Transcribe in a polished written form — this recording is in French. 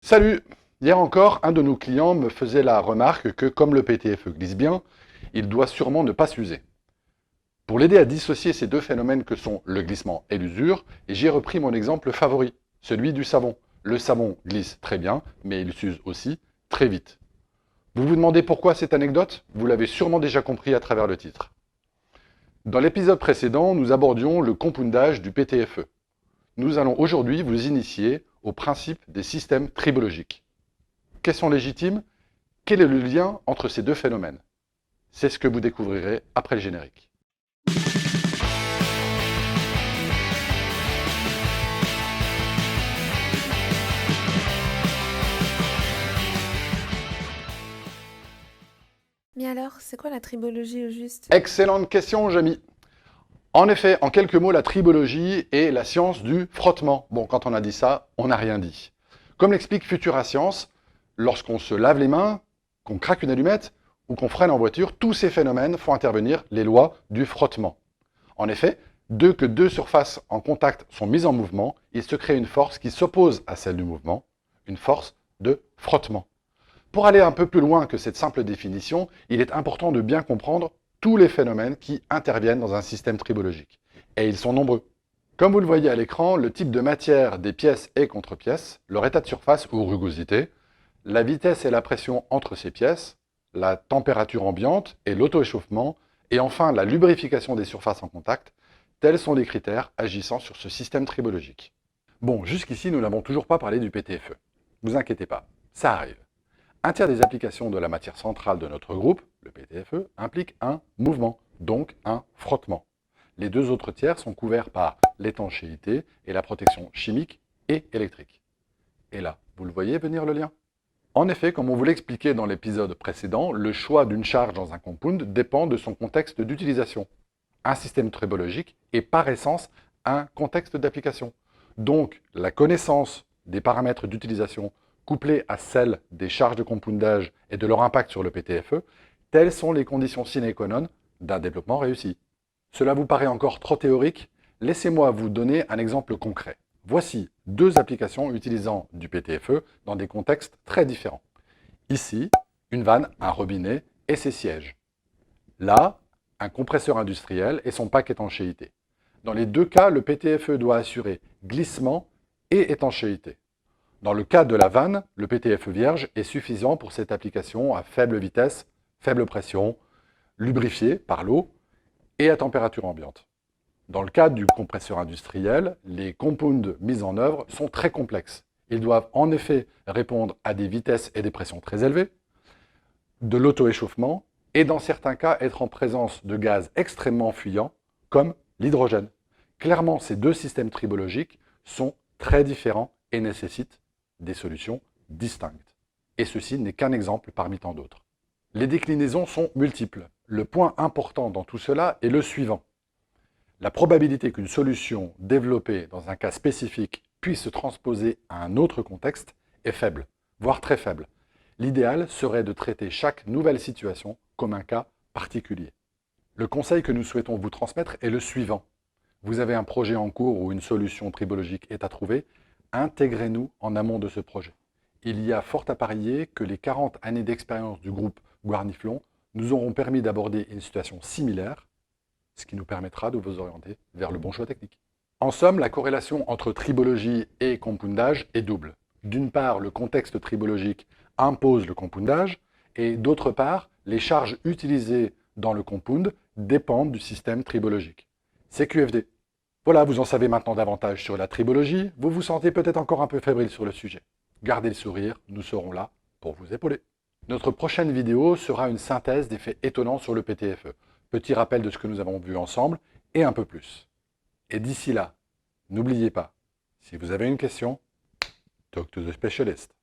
Salut! Hier encore, un de nos clients me faisait la remarque que comme le PTFE glisse bien, il doit sûrement ne pas s'user. Pour l'aider à dissocier ces deux phénomènes que sont le glissement et l'usure, j'ai repris mon exemple favori, celui du savon. Le savon glisse très bien, mais il s'use aussi très vite. Vous vous demandez pourquoi cette anecdote? Vous l'avez sûrement déjà compris à travers le titre. Dans l'épisode précédent, nous abordions le compoundage du PTFE. Nous allons aujourd'hui vous initier au principe des systèmes tribologiques. Question légitime, quel est le lien entre ces deux phénomènes? C'est ce que vous découvrirez après le générique. Mais alors, c'est quoi la tribologie au juste? Excellente question, Jamy. En effet, en quelques mots, la tribologie est la science du frottement. Bon, quand on a dit ça, on n'a rien dit. Comme l'explique Futura Science, lorsqu'on se lave les mains, qu'on craque une allumette ou qu'on freine en voiture, tous ces phénomènes font intervenir les lois du frottement. En effet, dès que deux surfaces en contact sont mises en mouvement, il se crée une force qui s'oppose à celle du mouvement, une force de frottement. Pour aller un peu plus loin que cette simple définition, il est important de bien comprendre tous les phénomènes qui interviennent dans un système tribologique. Et ils sont nombreux. Comme vous le voyez à l'écran, le type de matière des pièces et contre-pièces, leur état de surface ou rugosité, la vitesse et la pression entre ces pièces, la température ambiante et l'auto-échauffement, et enfin la lubrification des surfaces en contact, tels sont les critères agissant sur ce système tribologique. Bon, jusqu'ici, nous n'avons toujours pas parlé du PTFE. Ne vous inquiétez pas, ça arrive. Un tiers des applications de la matière centrale de notre groupe, le PTFE, implique un mouvement, donc un frottement. Les deux autres tiers sont couverts par l'étanchéité et la protection chimique et électrique. Et là, vous le voyez venir le lien? En effet, comme on vous l'expliquait dans l'épisode précédent, le choix d'une charge dans un compound dépend de son contexte d'utilisation. Un système tribologique est par essence un contexte d'application. Donc, la connaissance des paramètres d'utilisation couplée à celle des charges de compoundage et de leur impact sur le PTFE, telles sont les conditions sine qua non d'un développement réussi. Cela vous paraît encore trop théorique? Laissez-moi vous donner un exemple concret. Voici deux applications utilisant du PTFE dans des contextes très différents. Ici, une vanne, un robinet et ses sièges. Là, un compresseur industriel et son pack étanchéité. Dans les deux cas, le PTFE doit assurer glissement et étanchéité. Dans le cas de la vanne, le PTFE vierge est suffisant pour cette application à faible vitesse, faible pression, lubrifié par l'eau et à température ambiante. Dans le cas du compresseur industriel, les compounds mis en œuvre sont très complexes. Ils doivent en effet répondre à des vitesses et des pressions très élevées, de l'auto-échauffement et dans certains cas être en présence de gaz extrêmement fuyants comme l'hydrogène. Clairement, ces deux systèmes tribologiques sont très différents et nécessitent des solutions distinctes. Et ceci n'est qu'un exemple parmi tant d'autres. Les déclinaisons sont multiples. Le point important dans tout cela est le suivant. La probabilité qu'une solution développée dans un cas spécifique puisse se transposer à un autre contexte est faible, voire très faible. L'idéal serait de traiter chaque nouvelle situation comme un cas particulier. Le conseil que nous souhaitons vous transmettre est le suivant. Vous avez un projet en cours où une solution tribologique est à trouver, intégrez-nous en amont de ce projet. Il y a fort à parier que les 40 années d'expérience du groupe Guarniflon nous auront permis d'aborder une situation similaire, ce qui nous permettra de vous orienter vers le bon choix technique. En somme, la corrélation entre tribologie et compoundage est double. D'une part, le contexte tribologique impose le compoundage, et d'autre part, les charges utilisées dans le compound dépendent du système tribologique. C'est QFD. Voilà, vous en savez maintenant davantage sur la tribologie, vous vous sentez peut-être encore un peu fébrile sur le sujet. Gardez le sourire, nous serons là pour vous épauler. Notre prochaine vidéo sera une synthèse des faits étonnants sur le PTFE. Petit rappel de ce que nous avons vu ensemble et un peu plus. Et d'ici là, n'oubliez pas, si vous avez une question, talk to the specialist.